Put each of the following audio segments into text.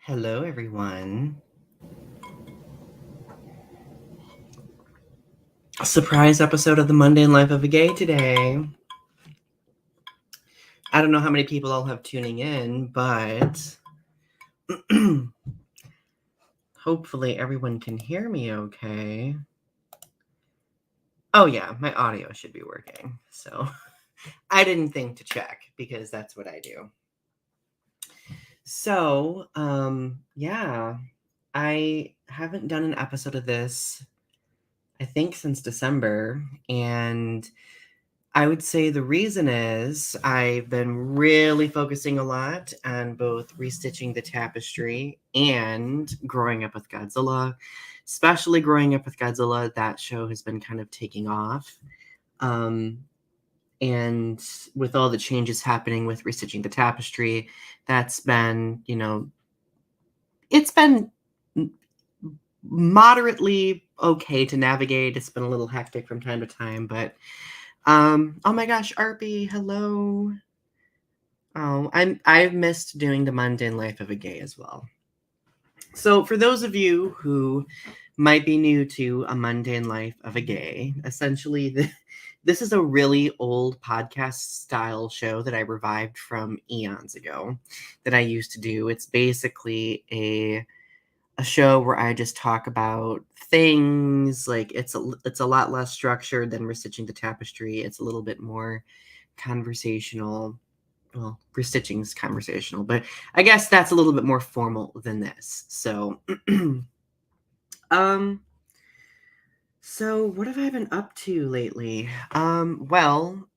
Hello, everyone. A surprise episode of the Mundane Life of a Gay today. I don't know how many people I'll have tuning in, but hopefully everyone can hear me okay. Oh, yeah, my audio should be working. So I didn't think to check because that's what I do. So, yeah, I haven't done an episode of this, I think, since December. And I would say the reason is I've been really focusing a lot on both restitching the tapestry and growing up with Godzilla. Especially growing up with Godzilla, that show has been kind of taking off. And with all the changes happening with restitching the tapestry, that's been, it's been moderately okay to navigate. It's been a little hectic from time to time, but oh my gosh, Arpy, hello. Oh, I've missed doing the mundane life of a gay as well. So for those of you who might be new to a mundane life of a gay, essentially this is a really old podcast style show that I revived from eons ago that I used to do. It's basically a show where I just talk about things. Like it's a lot less structured than Restitching the Tapestry. It's a little bit more conversational. Well, restitching is conversational, but I guess that's a little bit more formal than this. So, um, so what have I been up to lately? Well,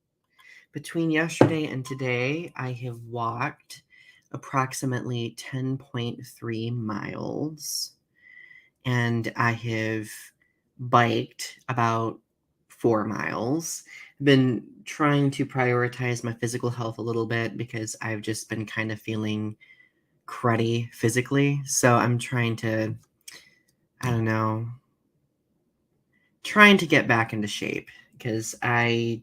between yesterday and today, I have walked approximately 10.3 miles, and I have biked about 4 miles. Been trying to prioritize my physical health a little bit because I've just been kind of feeling cruddy physically. So I'm trying to, I don't know, trying to get back into shape because I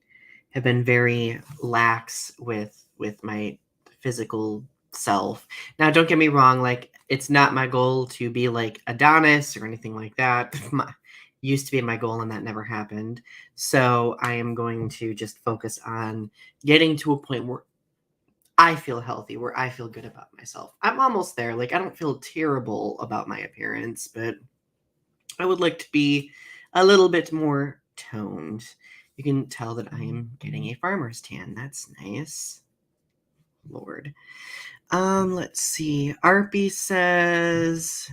have been very lax with my physical self. Now, don't get me wrong, like it's not my goal to be like Adonis or anything like that. Used to be my goal and that never happened. So I am going to just focus on getting to a point where I feel healthy, where I feel good about myself. I'm almost there. Like I don't feel terrible about my appearance, but I would like to be a little bit more toned. You can tell that I am getting a farmer's tan. That's nice. Lord. Let's see. Arpy says,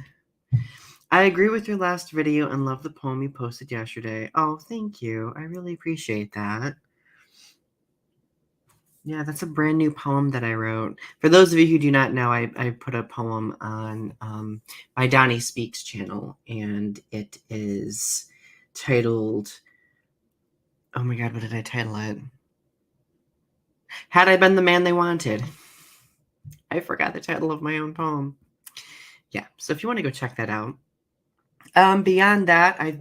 I agree with your last video and love the poem you posted yesterday. Oh, thank you. I really appreciate that. Yeah, that's a brand new poem that I wrote. For those of you who do not know, I put a poem on my Donny Speaks channel, and it is titled, oh my god, what did I title it? Had I Been the Man They Wanted. I forgot the title of my own poem. Yeah, so if you want to go check that out. Beyond that, I'm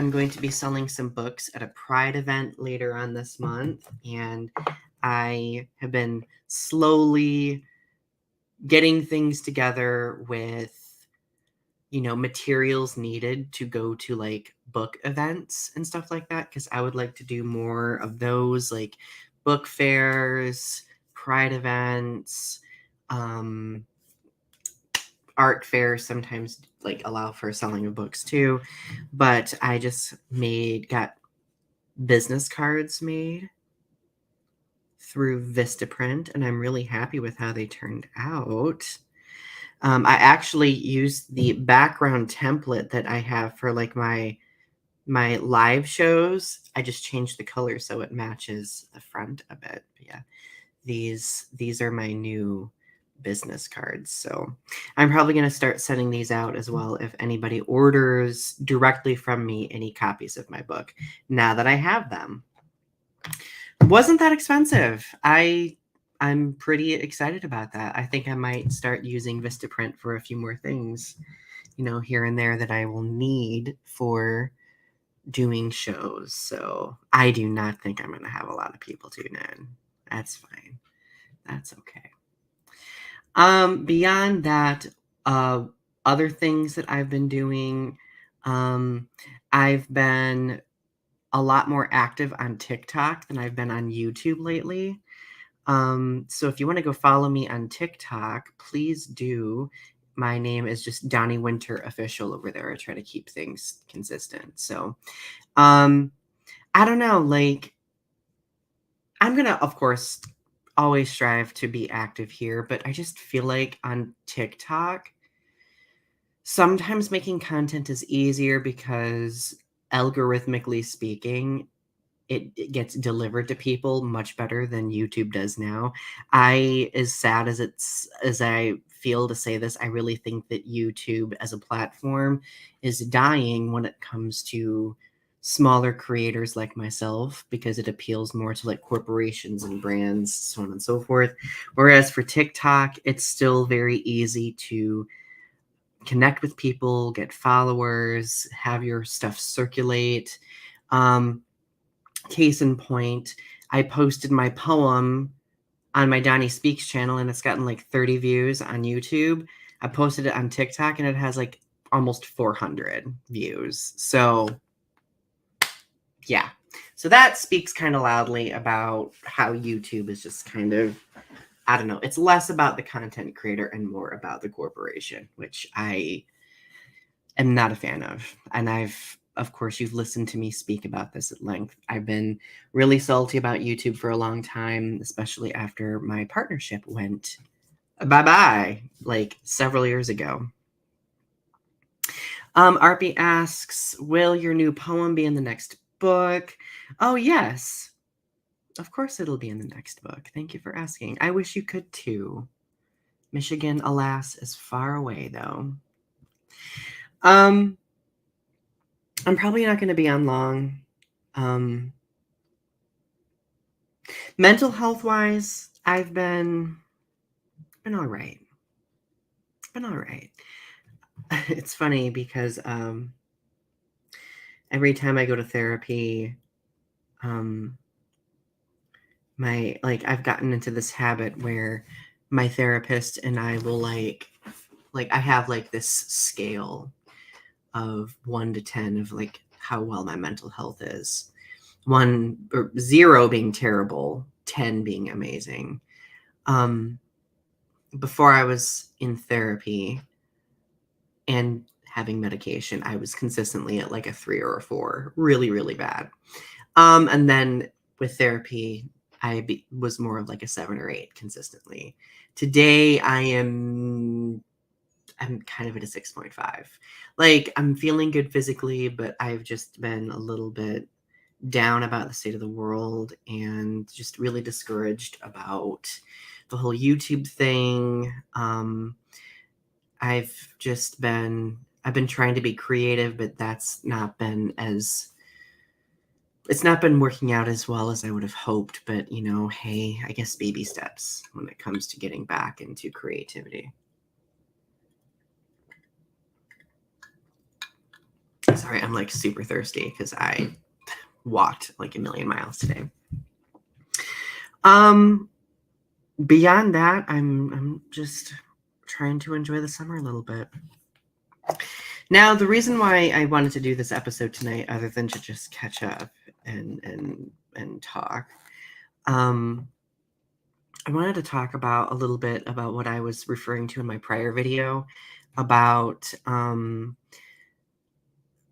going to be selling some books at a Pride event later on this month, and I have been slowly getting things together with materials needed to go to like book events and stuff like that, because I would like to do more of those, like book fairs, Pride events, art fairs sometimes like allow for selling of books too. But I just got business cards made through Vistaprint, and I'm really happy with how they turned out. I actually used the background template that I have for like my live shows. I just changed the color so it matches the front a bit. But yeah, these are my new business cards. So I'm probably going to start sending these out as well if anybody orders directly from me any copies of my book, now that I have them. Wasn't that expensive. I'm pretty excited about that. I think I might start using Vistaprint for a few more things, here and there that I will need for doing shows. So I do not think I'm going to have a lot of people tune in. That's fine. That's okay. Beyond that, uh, other things that I've been doing, um, I've been a lot more active on TikTok than I've been on YouTube lately. So if you want to go follow me on TikTok, please do. My name is just Donny Winter Official over there. I try to keep things consistent. So, um, I don't know, like I'm gonna, of course, always strive to be active here, but I just feel like on TikTok, sometimes making content is easier because algorithmically speaking, it gets delivered to people much better than YouTube does now. As sad as I feel to say this, I really think that YouTube as a platform is dying when it comes to smaller creators like myself because it appeals more to like corporations and brands, so on and so forth. Whereas for TikTok, it's still very easy to connect with people, get followers, have your stuff circulate. Um, Case in point, I posted my poem on my Donny Speaks channel and it's gotten like 30 views on YouTube. I posted it on TikTok and it has like almost 400 views. So, yeah. So that speaks kind of loudly about how YouTube is just kind of, I don't know, it's less about the content creator and more about the corporation, which I am not a fan of. And of course, you've listened to me speak about this at length. I've been really salty about YouTube for a long time, especially after my partnership went bye-bye, like several years ago. Arpy asks, will your new poem be in the next book? Oh, yes. Of course it'll be in the next book. Thank you for asking. I wish you could too. Michigan, alas, is far away though. I'm probably not going to be on long. Mental health wise, I've been all right. Been all right. It's funny because every time I go to therapy, um, I've gotten into this habit where my therapist and I will I have like this scale of 1 to 10 of like how well my mental health is. 1 or 0 being terrible, 10 being amazing. Before I was in therapy and having medication, I was consistently at like a 3 or a 4, really, really bad. And then with therapy, was more of like a 7 or 8 consistently. Today, I'm kind of at a 6.5. Like I'm feeling good physically, but I've just been a little bit down about the state of the world and just really discouraged about the whole YouTube thing. I've been trying to be creative, but it's not been working out as well as I would have hoped. But hey, I guess baby steps when it comes to getting back into creativity. Sorry, I'm like super thirsty because I walked like a million miles today. Beyond that, I'm just trying to enjoy the summer a little bit. Now, the reason why I wanted to do this episode tonight, other than to just catch up and talk, I wanted to talk about a little bit about what I was referring to in my prior video about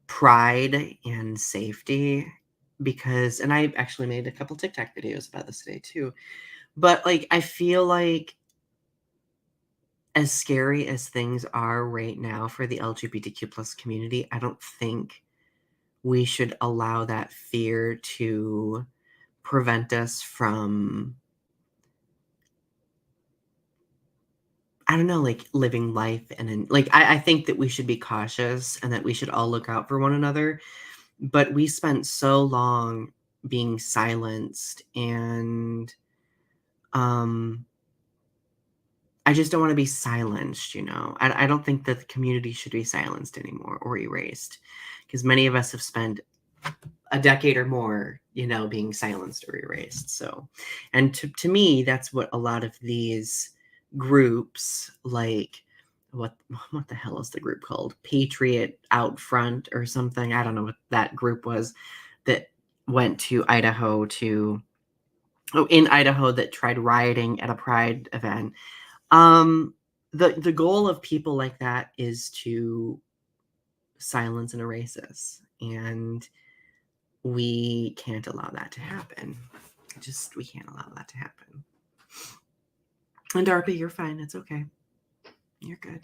pride and safety, and I actually made a couple TikTok videos about this today too. But like, I feel like as scary as things are right now for the LGBTQ plus community, I don't think we should allow that fear to prevent us from, I don't know, like living life. I think that we should be cautious and that we should all look out for one another. But we spent so long being silenced, and I just don't want to be silenced, I don't think that the community should be silenced anymore or erased, because many of us have spent a decade or more, being silenced or erased. So, and to me, that's what a lot of these groups like what the hell is the group called? Patriot Out Front or something. I don't know what that group was that went to Idaho in Idaho that tried rioting at a pride event. The goal of people like that is to silence and erase us, and we can't allow that to happen. We can't allow that to happen. And Darby, you're fine. It's okay. You're good.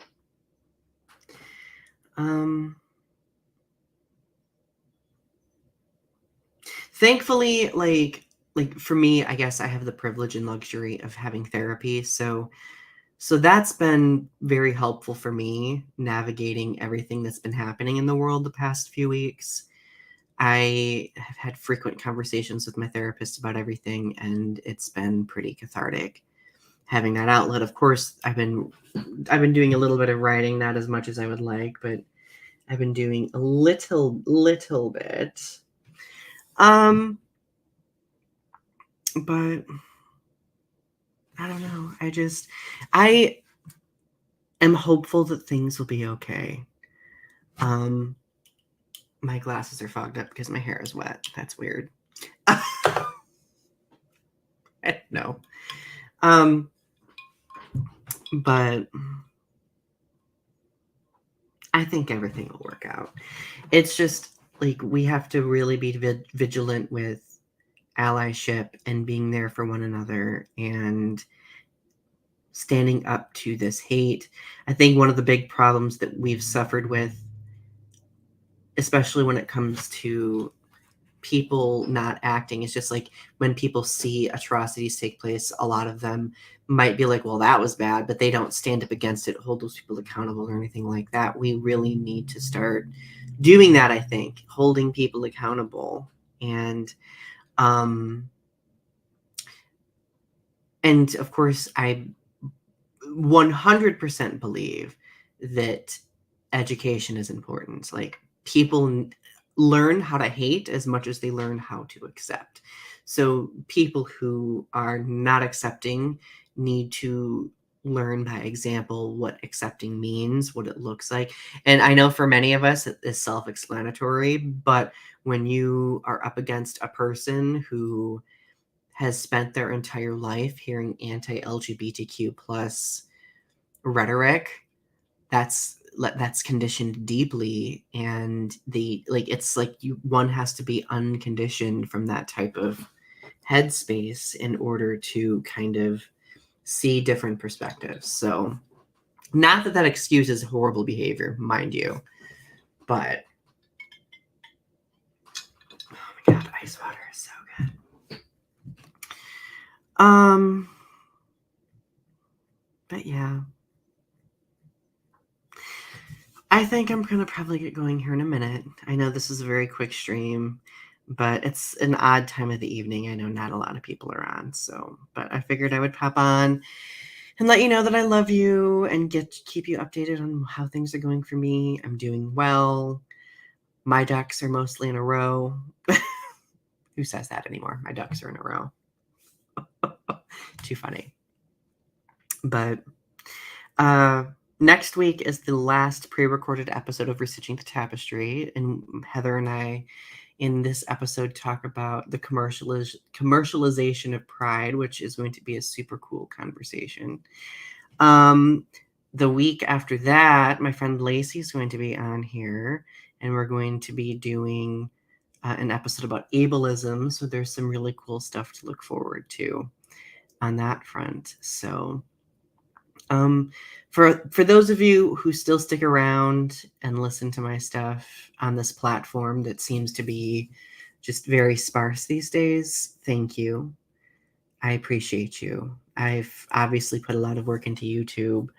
Thankfully, like for me, I guess I have the privilege and luxury of having therapy. So that's been very helpful for me navigating everything that's been happening in the world the past few weeks. I have had frequent conversations with my therapist about everything, and it's been pretty cathartic having that outlet. Of course, I've been doing a little bit of writing, not as much as I would like, but I've been doing a little bit. But I don't know. I am hopeful that things will be okay. My glasses are fogged up because my hair is wet. That's weird. No. But I think everything will work out. It's just like we have to really be vigilant with allyship and being there for one another and standing up to this hate. I think one of the big problems that we've suffered with, especially when it comes to people not acting, is just like when people see atrocities take place, a lot of them might be like, well, that was bad, but they don't stand up against it, hold those people accountable or anything like that. We really need to start doing that, I think, holding people accountable. And of course, I 100% believe that education is important. Like, people learn how to hate as much as they learn how to accept. So people who are not accepting need to learn by example what accepting means, what it looks like. And I know for many of us it is self-explanatory, but when you are up against a person who has spent their entire life hearing anti-LGBTQ plus rhetoric, that's conditioned deeply, and it's like one has to be unconditioned from that type of headspace in order to kind of see different perspectives. So not that excuses horrible behavior, mind you, but oh my god, ice water is so good. But yeah, I think I'm going to probably get going here in a minute. I know this is a very quick stream, but it's an odd time of the evening. I know not a lot of people are on, but I figured I would pop on and let you know that I love you and keep you updated on how things are going for me. I'm doing well. My ducks are mostly in a row. Who says that anymore? My ducks are in a row. Too funny. But next week is the last pre-recorded episode of Restitching the Tapestry, and Heather and I in this episode talk about the commercialization of pride, which is going to be a super cool conversation. The week after that, my friend Lacey is going to be on here, and we're going to be doing an episode about ableism. So there's some really cool stuff to look forward to on that front. So for those of you who still stick around and listen to my stuff on this platform that seems to be just very sparse these days, thank you. I appreciate you. I've obviously put a lot of work into YouTube.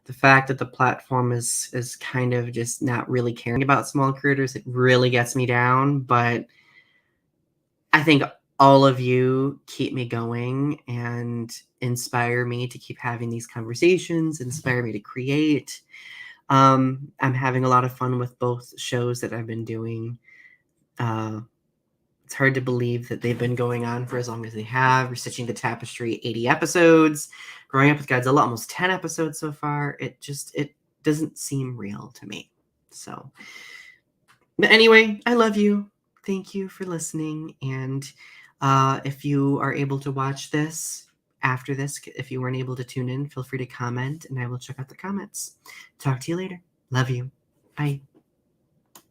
The fact that the platform is kind of just not really caring about small creators, it really gets me down. But I think all of you keep me going and inspire me to keep having these conversations, inspire me to create. I'm having a lot of fun with both shows that I've been doing. It's hard to believe that they've been going on for as long as they have. Restitching the Tapestry, 80 episodes. Growing Up with Godzilla, almost 10 episodes so far. It doesn't seem real to me. So, but anyway, I love you. Thank you for listening. And if you are able to watch this after this, if you weren't able to tune in, feel free to comment and I will check out the comments. Talk to you later. Love you. Bye.